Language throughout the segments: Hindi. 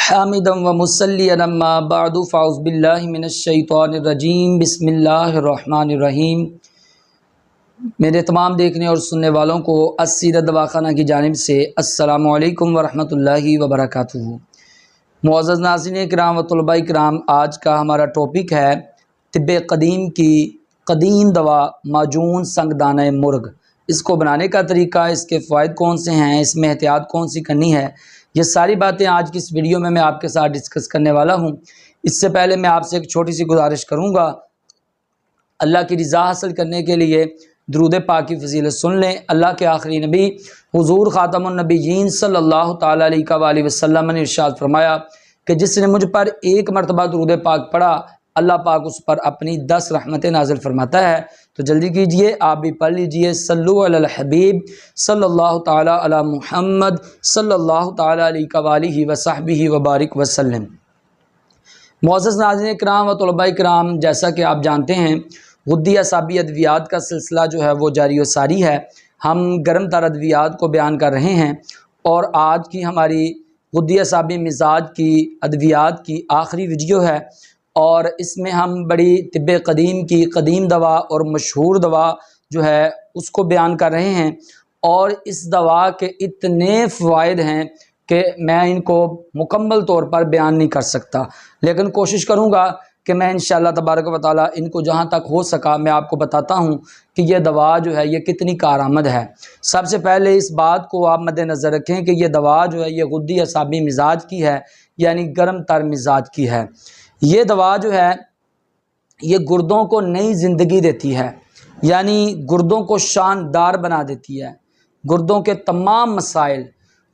हामिदम व मुसल्लियन अम्मा बअदु फ़अऊज़ु बिल्लाहि मिनश्शैतानिर्रजीम बिस्मिल्लाहिर्रहमानिर्रहीम। मेरे तमाम देखने और सुनने वालों को अस्सीरत दवाखाना की जानिब से अस्सलामु अलैकुम व रहमतुल्लाहि व बरकातुहू। मुअज़्ज़ज़ नाज़रीन किराम व तुलबा किराम, आज का हमारा टॉपिक है तिब्बे क़दीम की क़दीम दवा माजून संगदाना मुर्ग। इसको बनाने का तरीका, इसके फ़वाइद कौन से हैं, इसमें एहतियात कौन सी करनी है, ये सारी बातें आज की इस वीडियो में मैं आपके साथ डिस्कस करने वाला हूँ। इससे पहले मैं आपसे एक छोटी सी गुजारिश करूँगा, अल्लाह की रज़ा हासिल करने के लिए दुरूद पाक की फजीलत सुन लें। अल्लाह के आखिरी नबी हुज़ूर ख़ातमुन नबिय्यीन सल्लल्लाहु तआला अलैहि वसल्लम ने इरशाद फरमाया कि जिसने मुझ पर एक मरतबा दुरूद पाक पढ़ा, अल्लाह पाक उस पर अपनी 10 रहमतें नाज़िल फरमाता है। तो जल्दी कीजिए, आप भी पढ़ लीजिए, सल्लु अलल हबीब सल्लल्लाहु तआला अला मुहम्मद सल्लल्लाहु तआला अलैहि वसहबिहि व बारिक वसल्लम। मुअज़्ज़ज़ नाज़रीन किराम व तुलबा किराम, जैसा कि आप जानते हैं गुद्दी असाबी अद्वियात का सिलसिला जो है वो जारी व सारी है। हम गर्म तर अद्वियात को बयान कर रहे हैं और आज की हमारी गुद्दी असाबी मिजाज की अद्वियात की आखिरी वीडियो है और इसमें हम बड़ी तिब्बे क़दीम की क़दीम दवा और मशहूर दवा जो है उसको बयान कर रहे हैं। और इस दवा के इतने फ़वाइद हैं कि मैं इनको मुकम्मल तौर पर बयान नहीं कर सकता, लेकिन कोशिश करूँगा कि मैं इंशाअल्लाह तबारक व तआला इनको जहाँ तक हो सका मैं आपको बताता हूँ कि ये दवा जो है ये कितनी कारआमद है। सबसे पहले इस बात को आप मद्देनज़र रखें कि ये दवा जो है ये गुद्दी असाबी मिजाज की है, यानी गर्म तर मिजाज की है। ये दवा जो है ये गुर्दों को नई ज़िंदगी देती है, यानी गुर्दों को शानदार बना देती है। गुर्दों के तमाम मसाइल,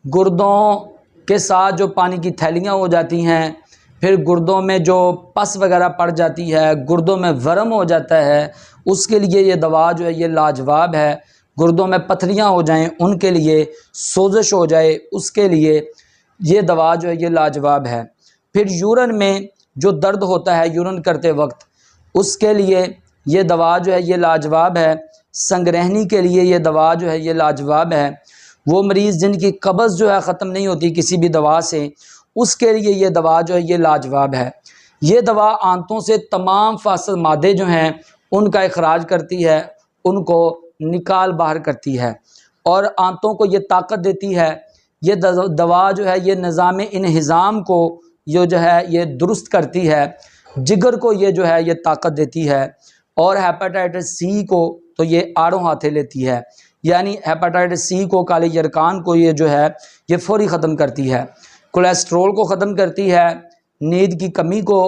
गुर्दों के साथ जो पानी की थैलियाँ हो जाती हैं, फिर गुर्दों में जो पस वगैरह पड़ जाती है, गुर्दों में वर्म हो जाता है, उसके लिए ये दवा जो है ये लाजवाब है। गुर्दों में पथरियाँ हो जाएं उनके लिए, सोजिश हो जाए उसके लिए ये दवा जो है ये लाजवाब है। फिर यूरन में जो दर्द होता है यूरन करते वक्त, उसके लिए ये दवा जो है ये लाजवाब है। संगरहनी के लिए ये दवा जो है ये लाजवाब है। वो मरीज़ जिनकी कब्ज़ जो है ख़त्म नहीं होती किसी भी दवा से, उसके लिए ये दवा जो है ये लाजवाब है। ये दवा आंतों से तमाम फासिद मादे जो हैं उनका इखराज करती है, उनको निकाल बाहर करती है और आंतों को ये ताकत देती है। ये दवा जो है ये निज़ाम इन्हिज़ाम को ये जो है ये दुरुस्त करती है, जिगर को ये जो है ये ताकत देती है और हेपेटाइटिस सी को तो ये आड़ों हाथे लेती है, यानी हेपेटाइटिस सी को, काले यरकान को ये जो है ये फौरी ख़त्म करती है। कोलेस्ट्रोल को ख़त्म करती है, नींद की कमी को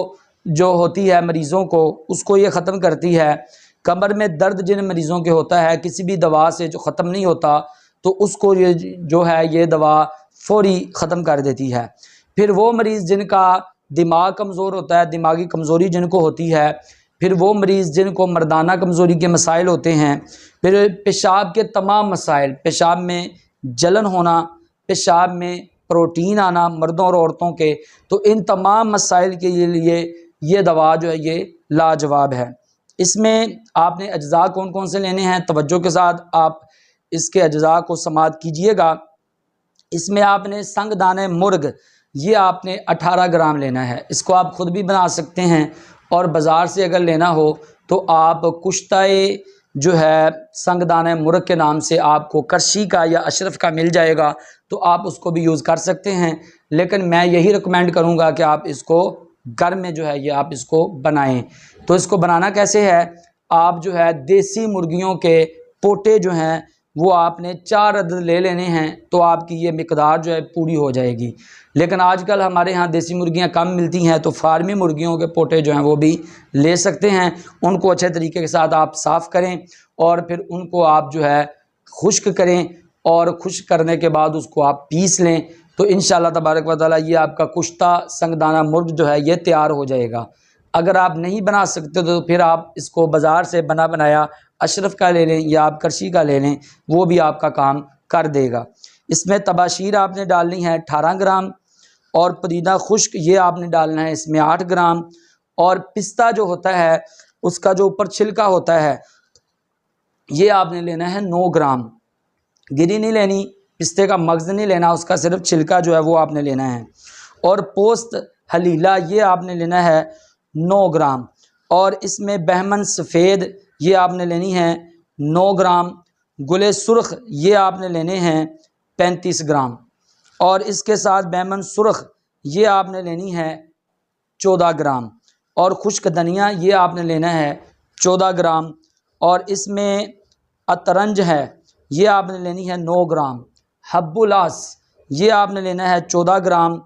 जो होती है मरीज़ों को उसको ये ख़त्म करती है। कमर में दर्द जिन मरीज़ों के होता है किसी भी दवा से जो ख़त्म नहीं होता, तो उसको ये जो है ये दवा फौरी ख़त्म कर देती है। फिर वो मरीज़ जिनका दिमाग कमज़ोर होता है, दिमागी कमज़ोरी जिनको होती है, फिर वो मरीज़ जिनको मर्दाना कमज़ोरी के मसाइल होते हैं, फिर पेशाब के तमाम मसाइल, पेशाब में जलन होना, पेशाब में प्रोटीन आना मर्दों और औरतों के, तो इन तमाम मसाइल के लिए ये दवा जो है ये लाजवाब है। इसमें आपने अज्जा कौन कौन से लेने हैं, तवज्जो के साथ आप इसके अज्जा को समाअत कीजिएगा। इसमें आपने संगदाने मुर्ग ये आपने 18 ग्राम लेना है। इसको आप ख़ुद भी बना सकते हैं और बाज़ार से अगर लेना हो तो आप कुश्ताए जो है संगदाने मुर्ग के नाम से आपको करशी का या अशरफ का मिल जाएगा, तो आप उसको भी यूज़ कर सकते हैं। लेकिन मैं यही रिकमेंड करूँगा कि आप इसको घर में जो है ये आप इसको बनाएं। तो इसको बनाना कैसे है, आप जो है देसी मुर्गियों के पोटे जो हैं वो आपने 4 अदद ले लेने हैं, तो आपकी ये मिकदार जो है पूरी हो जाएगी। लेकिन आजकल हमारे यहाँ देसी मुर्गियाँ कम मिलती हैं, तो फार्मी मुर्गियों के पोटे जो हैं वो भी ले सकते हैं। उनको अच्छे तरीके के साथ आप साफ़ करें और फिर उनको आप जो है खुश्क करें और खुश्क करने के बाद उसको आप पीस लें, तो इंशाअल्लाह तबारक व तआला ये आपका कुश्ता संगदाना मुर्ग जो है ये तैयार हो जाएगा। अगर आप नहीं बना सकते तो फिर आप इसको बाज़ार से बना बनाया अशरफ का ले लें या आप करशी का ले लें, वो भी आपका काम कर देगा। इसमें तबाशीर आपने डालनी है 18 ग्राम और पुदीना खुश्क ये आपने डालना है इसमें 8 ग्राम और पिस्ता जो होता है उसका जो ऊपर छिलका होता है ये आपने लेना है 9 ग्राम। गिरी नहीं लेनी, पिस्ते का मगज़ नहीं लेना, उसका सिर्फ छिलका जो है वो आपने लेना है। और पोस्त हलीला ये आपने लेना है 9 ग्राम। और इसमें बहमन सफ़ेद ये आपने लेनी है 9 ग्राम। गुले सुर्ख ये आपने लेने हैं 35 ग्राम। और इसके साथ बहमन सुर्ख ये आपने लेनी है 14 ग्राम। और खुश्क धनिया ये आपने लेना है 14 ग्राम। और इसमें अतरंज है ये आपने लेनी है 9 ग्राम। हब्बुलास ये आपने लेना है 14 ग्राम।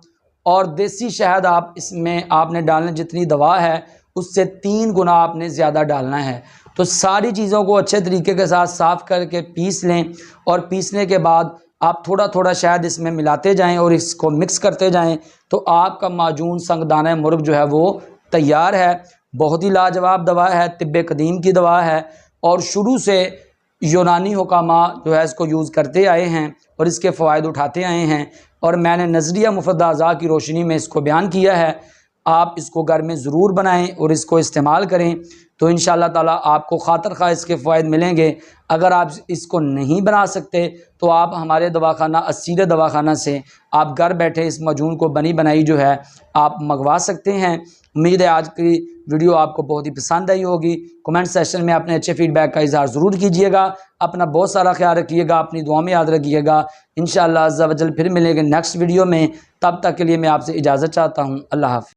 और देसी शहद आप इसमें आपने डालना जितनी दवा है उससे 3 गुना आपने ज़्यादा डालना है। तो सारी चीज़ों को अच्छे तरीके के साथ साफ़ करके पीस लें। और पीसने के बाद आप थोड़ा थोड़ा शहद इसमें मिलाते जाएं और इसको मिक्स करते जाएं, तो आपका माजून संगदाना मुर्ग जो है वो तैयार है। बहुत ही लाजवाब दवा है, तिब्बे कदीम की दवा है और शुरू से यूनानी हुकामा जो है इसको यूज़ करते आए हैं और इसके फ़वाइद उठाते आए हैं। और मैंने नज़रिया मुफ़द्दा अज़ा की रोशनी में इसको बयान किया है। आप इसको घर में ज़रूर बनाएं और इसको इस्तेमाल करें, तो इंशाअल्लाह ताला आपको खातर खा इसके फ़वाइद मिलेंगे। अगर आप इसको नहीं बना सकते तो आप हमारे दवाखाना अस्सीर दवाखाना से आप घर बैठे इस मजून को बनी बनाई जो है आप मंगवा सकते हैं। उम्मीद है आज की वीडियो आपको बहुत ही पसंद आई होगी। कमेंट सेक्शन में अपने अच्छे फीडबैक का इज़हार ज़रूर कीजिएगा। अपना बहुत सारा ख्याल रखिएगा, अपनी दुआ में याद रखिएगा। इंशाअल्लाह अज़्ज़ा वजल फिर मिलेंगे नेक्स्ट वीडियो में। तब तक के लिए मैं आपसे इजाज़त चाहता हूँ। अल्लाह हाफ़िज़।